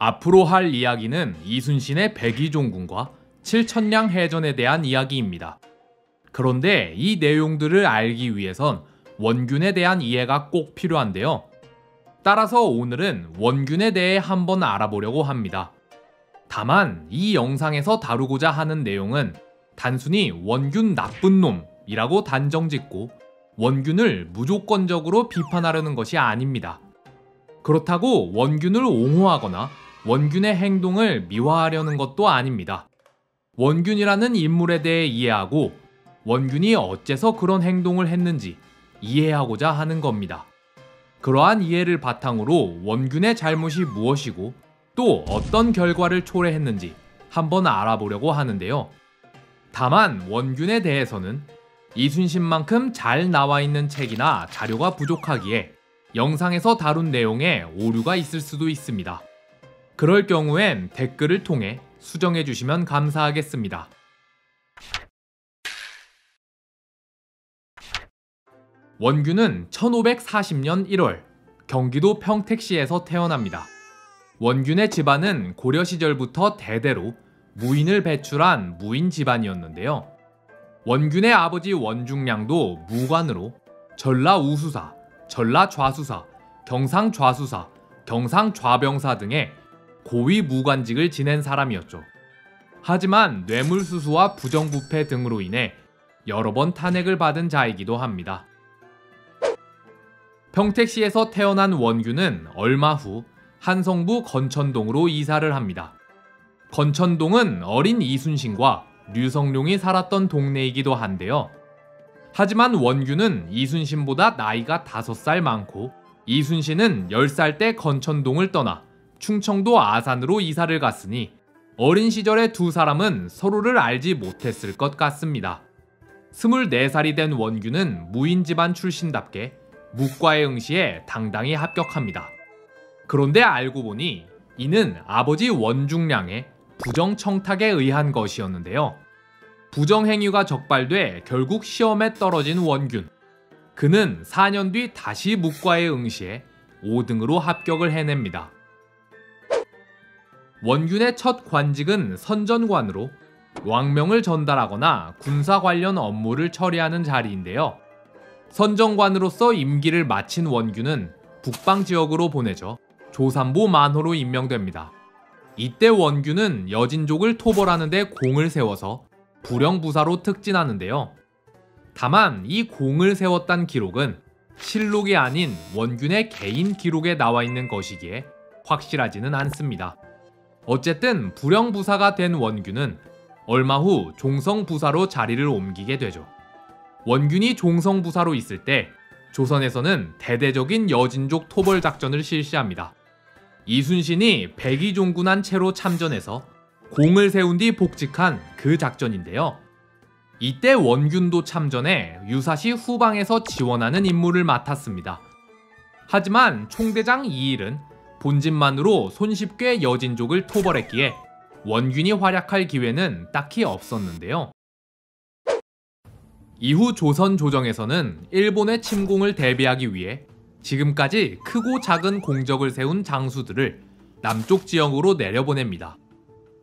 앞으로 할 이야기는 이순신의 백의종군과 칠천량 해전에 대한 이야기입니다. 그런데 이 내용들을 알기 위해선 원균에 대한 이해가 꼭 필요한데요. 따라서 오늘은 원균에 대해 한번 알아보려고 합니다. 다만 이 영상에서 다루고자 하는 내용은 단순히 원균 나쁜 놈이라고 단정짓고 원균을 무조건적으로 비판하려는 것이 아닙니다. 그렇다고 원균을 옹호하거나 원균의 행동을 미화하려는 것도 아닙니다. 원균이라는 인물에 대해 이해하고 원균이 어째서 그런 행동을 했는지 이해하고자 하는 겁니다. 그러한 이해를 바탕으로 원균의 잘못이 무엇이고 또 어떤 결과를 초래했는지 한번 알아보려고 하는데요. 다만 원균에 대해서는 이순신만큼 잘 나와 있는 책이나 자료가 부족하기에 영상에서 다룬 내용에 오류가 있을 수도 있습니다. 그럴 경우엔 댓글을 통해 수정해 주시면 감사하겠습니다. 원균은 1540년 1월 경기도 평택시에서 태어납니다. 원균의 집안은 고려 시절부터 대대로 무인을 배출한 무인 집안이었는데요. 원균의 아버지 원중량도 무관으로 전라우수사, 전라좌수사, 경상좌수사, 경상좌병사 등의 고위 무관직을 지낸 사람이었죠. 하지만 뇌물수수와 부정부패 등으로 인해 여러 번 탄핵을 받은 자이기도 합니다. 평택시에서 태어난 원균은 얼마 후 한성부 건천동으로 이사를 합니다. 건천동은 어린 이순신과 류성룡이 살았던 동네이기도 한데요. 하지만 원균은 이순신보다 나이가 5살 많고 이순신은 10살 때 건천동을 떠나 충청도 아산으로 이사를 갔으니 어린 시절의 두 사람은 서로를 알지 못했을 것 같습니다. 24살이 된 원균은 무인 집안 출신답게 묵과의 응시에 당당히 합격합니다. 그런데 알고 보니 이는 아버지 원중량의 부정청탁에 의한 것이었는데요. 부정행위가 적발돼 결국 시험에 떨어진 원균. 그는 4년 뒤 다시 묵과의 응시에 5등으로 합격을 해냅니다. 원균의 첫 관직은 선전관으로 왕명을 전달하거나 군사 관련 업무를 처리하는 자리인데요. 선정관으로서 임기를 마친 원균은 북방 지역으로 보내져 조산보 만호로 임명됩니다. 이때 원균은 여진족을 토벌하는 데 공을 세워서 불영부사로 특진하는데요. 다만 이 공을 세웠단 기록은 실록이 아닌 원균의 개인 기록에 나와 있는 것이기에 확실하지는 않습니다. 어쨌든 불영부사가 된 원균은 얼마 후 종성부사로 자리를 옮기게 되죠. 원균이 종성부사로 있을 때 조선에서는 대대적인 여진족 토벌 작전을 실시합니다. 이순신이 백의종군한 채로 참전해서 공을 세운 뒤 복직한 그 작전인데요. 이때 원균도 참전해 유사시 후방에서 지원하는 임무를 맡았습니다. 하지만 총대장 이일은 본진만으로 손쉽게 여진족을 토벌했기에 원균이 활약할 기회는 딱히 없었는데요. 이후 조선 조정에서는 일본의 침공을 대비하기 위해 지금까지 크고 작은 공적을 세운 장수들을 남쪽 지역으로 내려보냅니다.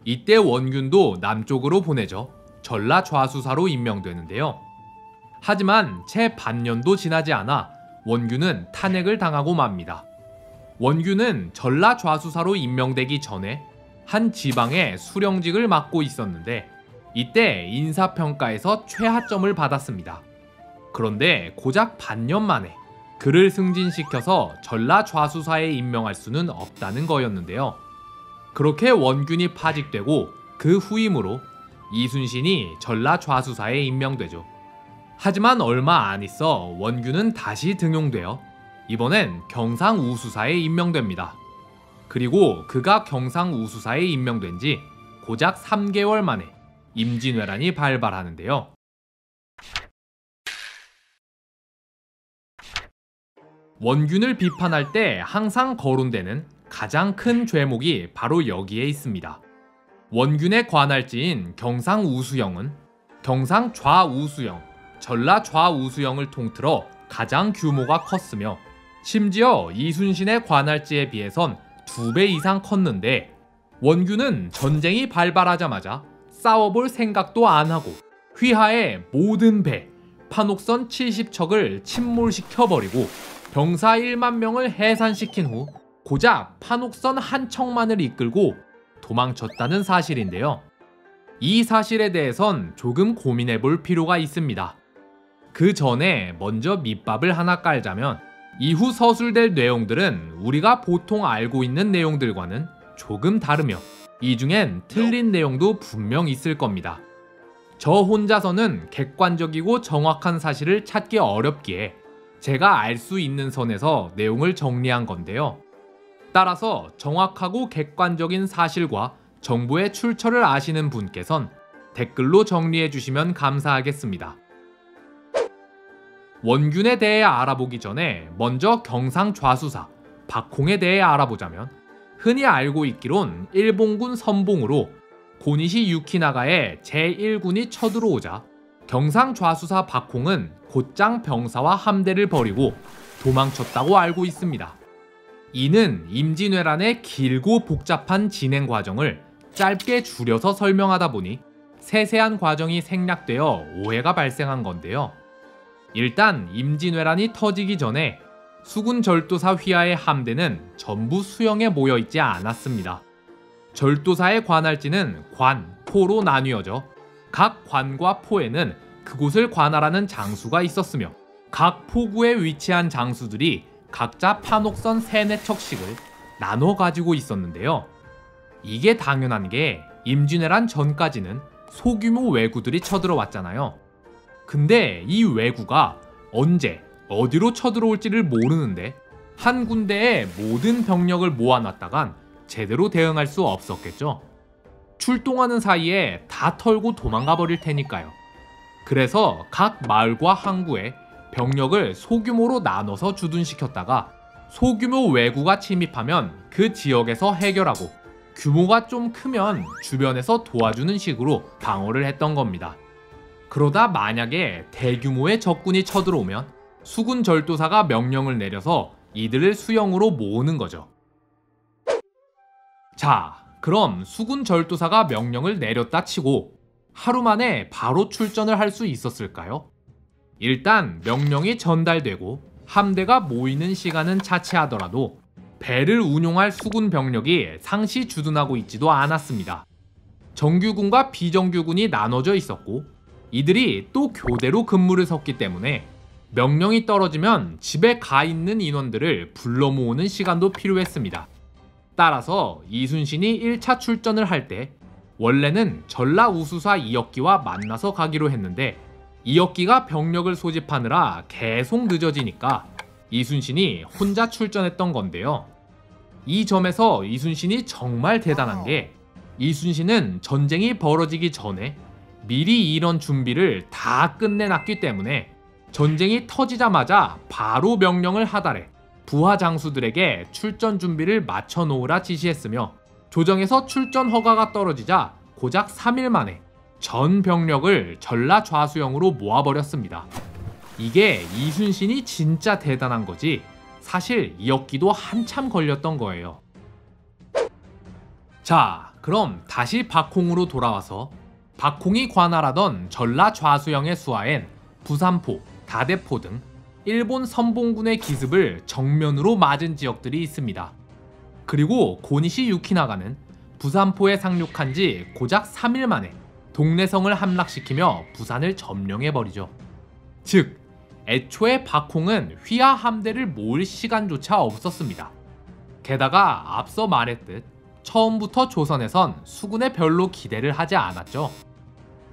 이때 원균도 남쪽으로 보내져 전라좌수사로 임명되는데요. 하지만 채 반년도 지나지 않아 원균은 탄핵을 당하고 맙니다. 원균은 전라좌수사로 임명되기 전에 한 지방의 수령직을 맡고 있었는데 이때 인사평가에서 최하점을 받았습니다. 그런데 고작 반년 만에 그를 승진시켜서 전라좌수사에 임명할 수는 없다는 거였는데요. 그렇게 원균이 파직되고 그 후임으로 이순신이 전라좌수사에 임명되죠. 하지만 얼마 안 있어 원균은 다시 등용되어 이번엔 경상우수사에 임명됩니다. 그리고 그가 경상우수사에 임명된 지 고작 3개월 만에 임진왜란이 발발하는데요. 원균을 비판할 때 항상 거론되는 가장 큰 죄목이 바로 여기에 있습니다. 원균의 관할지인 경상우수영은 경상좌우수영, 전라좌우수영을 통틀어 가장 규모가 컸으며 심지어 이순신의 관할지에 비해선 2배 이상 컸는데 원균은 전쟁이 발발하자마자 싸워볼 생각도 안 하고 휘하의 모든 배, 판옥선 70척을 침몰시켜버리고 병사 1만 명을 해산시킨 후 고작 판옥선 한 척만을 이끌고 도망쳤다는 사실인데요. 이 사실에 대해선 조금 고민해볼 필요가 있습니다. 그 전에 먼저 밑밥을 하나 깔자면 이후 서술될 내용들은 우리가 보통 알고 있는 내용들과는 조금 다르며 이 중엔 틀린 내용도 분명 있을 겁니다. 저 혼자서는 객관적이고 정확한 사실을 찾기 어렵기에 제가 알 수 있는 선에서 내용을 정리한 건데요. 따라서 정확하고 객관적인 사실과 정보의 출처를 아시는 분께선 댓글로 정리해 주시면 감사하겠습니다. 원균에 대해 알아보기 전에 먼저 경상 좌수사 박홍에 대해 알아보자면 흔히 알고 있기론 일본군 선봉으로 고니시 유키나가의 제1군이 쳐들어오자 경상 좌수사 박홍은 곧장 병사와 함대를 버리고 도망쳤다고 알고 있습니다. 이는 임진왜란의 길고 복잡한 진행 과정을 짧게 줄여서 설명하다 보니 세세한 과정이 생략되어 오해가 발생한 건데요. 일단 임진왜란이 터지기 전에 수군 절도사 휘하의 함대는 전부 수영에 모여있지 않았습니다. 절도사의 관할지는 관, 포로 나뉘어져 각 관과 포에는 그곳을 관할하는 장수가 있었으며 각 포구에 위치한 장수들이 각자 판옥선 3-4척씩을 나눠 가지고 있었는데요. 이게 당연한 게 임진왜란 전까지는 소규모 왜구들이 쳐들어왔잖아요. 근데 이 왜구가 언제 어디로 쳐들어올지를 모르는데 한 군데에 모든 병력을 모아놨다간 제대로 대응할 수 없었겠죠. 출동하는 사이에 다 털고 도망가 버릴 테니까요. 그래서 각 마을과 항구에 병력을 소규모로 나눠서 주둔시켰다가 소규모 왜구가 침입하면 그 지역에서 해결하고 규모가 좀 크면 주변에서 도와주는 식으로 방어를 했던 겁니다. 그러다 만약에 대규모의 적군이 쳐들어오면 수군 절도사가 명령을 내려서 이들을 수영으로 모으는 거죠. 자, 그럼 수군 절도사가 명령을 내렸다 치고 하루 만에 바로 출전을 할 수 있었을까요? 일단 명령이 전달되고 함대가 모이는 시간은 차치하더라도 배를 운용할 수군 병력이 상시 주둔하고 있지도 않았습니다. 정규군과 비정규군이 나눠져 있었고 이들이 또 교대로 근무를 섰기 때문에 명령이 떨어지면 집에 가 있는 인원들을 불러 모으는 시간도 필요했습니다. 따라서 이순신이 1차 출전을 할 때 원래는 전라우수사 이혁기와 만나서 가기로 했는데 이혁기가 병력을 소집하느라 계속 늦어지니까 이순신이 혼자 출전했던 건데요. 이 점에서 이순신이 정말 대단한 게 이순신은 전쟁이 벌어지기 전에 미리 이런 준비를 다 끝내놨기 때문에 전쟁이 터지자마자 바로 명령을 하달해 부하 장수들에게 출전 준비를 맞춰 놓으라 지시했으며 조정에서 출전 허가가 떨어지자 고작 3일 만에 전 병력을 전라 좌수영으로 모아버렸습니다. 이게 이순신이 진짜 대단한 거지 사실 이혁기도 한참 걸렸던 거예요. 자, 그럼 다시 박홍으로 돌아와서 박홍이 관할하던 전라 좌수영의 수하엔 부산포, 다대포 등 일본 선봉군의 기습을 정면으로 맞은 지역들이 있습니다. 그리고 고니시 유키나가는 부산포에 상륙한 지 고작 3일 만에 동래성을 함락시키며 부산을 점령해버리죠. 즉, 애초에 박홍은 휘하 함대를 모을 시간조차 없었습니다. 게다가 앞서 말했듯 처음부터 조선에선 수군에 별로 기대를 하지 않았죠.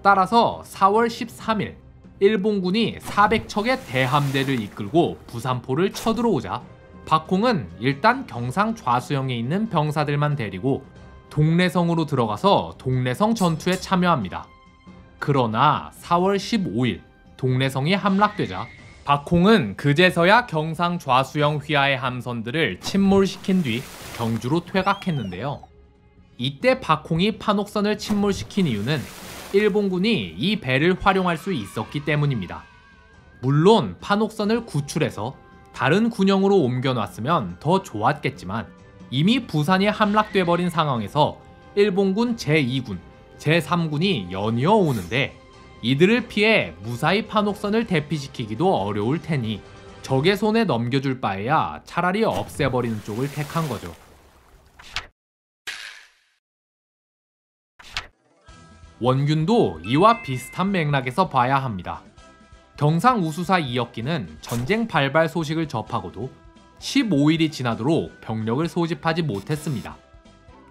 따라서 4월 13일 일본군이 400척의 대함대를 이끌고 부산포를 쳐들어오자 박홍은 일단 경상 좌수영에 있는 병사들만 데리고 동래성으로 들어가서 동래성 전투에 참여합니다. 그러나 4월 15일 동래성이 함락되자 박홍은 그제서야 경상 좌수영 휘하의 함선들을 침몰시킨 뒤 경주로 퇴각했는데요. 이때 박홍이 판옥선을 침몰시킨 이유는 일본군이 이 배를 활용할 수 있었기 때문입니다. 물론 판옥선을 구출해서 다른 군영으로 옮겨놨으면 더 좋았겠지만 이미 부산이 함락돼 버린 상황에서 일본군 제2군, 제3군이 연이어 오는데 이들을 피해 무사히 판옥선을 대피시키기도 어려울 테니 적의 손에 넘겨줄 바에야 차라리 없애버리는 쪽을 택한 거죠. 원균도 이와 비슷한 맥락에서 봐야 합니다. 경상우수사 이혁기는 전쟁 발발 소식을 접하고도 15일이 지나도록 병력을 소집하지 못했습니다.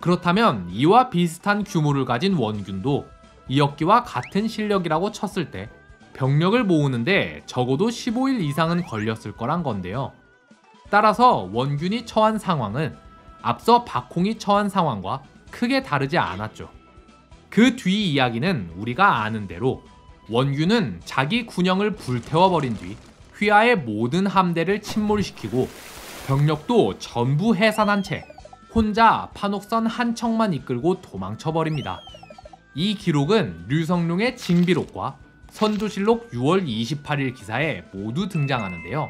그렇다면 이와 비슷한 규모를 가진 원균도 이혁기와 같은 실력이라고 쳤을 때 병력을 모으는데 적어도 15일 이상은 걸렸을 거란 건데요. 따라서 원균이 처한 상황은 앞서 박홍이 처한 상황과 크게 다르지 않았죠. 그 뒤 이야기는 우리가 아는 대로 원균은 자기 군영을 불태워버린 뒤 휘하의 모든 함대를 침몰시키고 병력도 전부 해산한 채 혼자 판옥선 한 척만 이끌고 도망쳐버립니다. 이 기록은 류성룡의 징비록과 선조실록 6월 28일 기사에 모두 등장하는데요.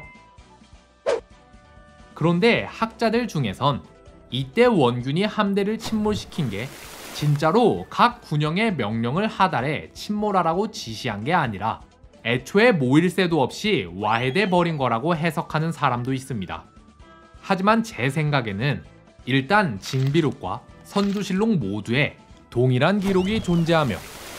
그런데 학자들 중에선 이때 원균이 함대를 침몰시킨 게 진짜로 각 군영의 명령을 하달해 침몰하라고 지시한 게 아니라 애초에 모일 새도 없이 와해돼 버린 거라고 해석하는 사람도 있습니다. 하지만 제 생각에는 일단 징비록과 선조실록 모두에 동일한 기록이 존재하며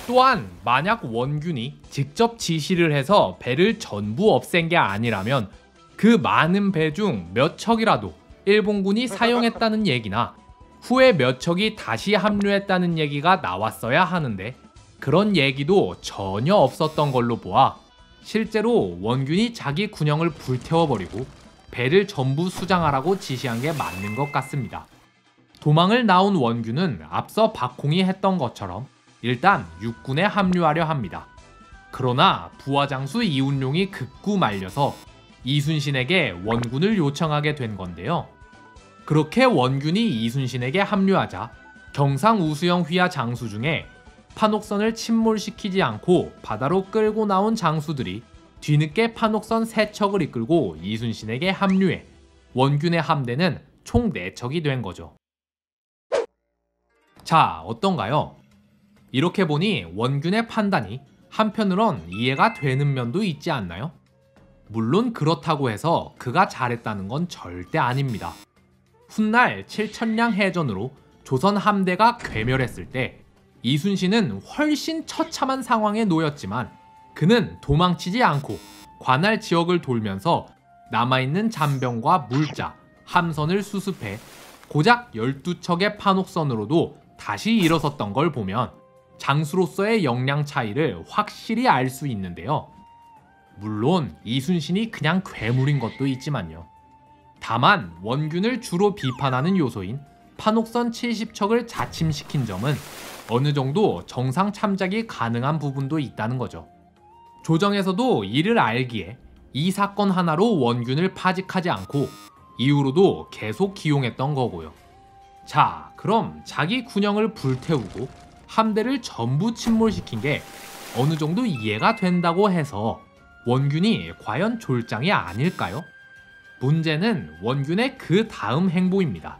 또한 만약 원균이 직접 지시를 해서 배를 전부 없앤 게 아니라면 그 많은 배 중 몇 척이라도 일본군이 사용했다는 얘기나 후에 몇 척이 다시 합류했다는 얘기가 나왔어야 하는데 그런 얘기도 전혀 없었던 걸로 보아 실제로 원균이 자기 군영을 불태워버리고 배를 전부 수장하라고 지시한 게 맞는 것 같습니다. 도망을 나온 원균은 앞서 박홍이 했던 것처럼 일단 육군에 합류하려 합니다. 그러나 부하장수 이운용이 극구 말려서 이순신에게 원군을 요청하게 된 건데요. 그렇게 원균이 이순신에게 합류하자 경상우수영 휘하 장수 중에 판옥선을 침몰시키지 않고 바다로 끌고 나온 장수들이 뒤늦게 판옥선 3척을 이끌고 이순신에게 합류해 원균의 함대는 총 4척이 된 거죠. 자, 어떤가요? 이렇게 보니 원균의 판단이 한편으론 이해가 되는 면도 있지 않나요? 물론 그렇다고 해서 그가 잘했다는 건 절대 아닙니다. 훗날 칠천량 해전으로 조선 함대가 괴멸했을 때 이순신은 훨씬 처참한 상황에 놓였지만 그는 도망치지 않고 관할 지역을 돌면서 남아있는 잔병과 물자, 함선을 수습해 고작 12척의 판옥선으로도 다시 일어섰던 걸 보면 장수로서의 역량 차이를 확실히 알 수 있는데요. 물론 이순신이 그냥 괴물인 것도 있지만요. 다만 원균을 주로 비판하는 요소인 판옥선 70척을 자침시킨 점은 어느 정도 정상 참작이 가능한 부분도 있다는 거죠. 조정에서도 이를 알기에 이 사건 하나로 원균을 파직하지 않고 이후로도 계속 기용했던 거고요. 자, 그럼 자기 군영을 불태우고 함대를 전부 침몰시킨 게 어느 정도 이해가 된다고 해서 원균이 과연 졸장이 아닐까요? 문제는 원균의 그 다음 행보입니다.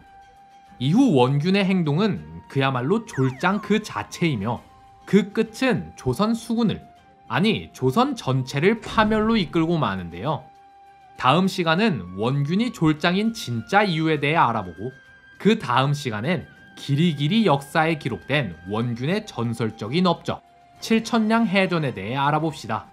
이후 원균의 행동은 그야말로 졸장 그 자체이며 그 끝은 조선 수군을, 아니 조선 전체를 파멸로 이끌고 마는데요. 다음 시간은 원균이 졸장인 진짜 이유에 대해 알아보고 그 다음 시간엔 길이길이 역사에 기록된 원균의 전설적인 업적 칠천량 해전에 대해 알아봅시다.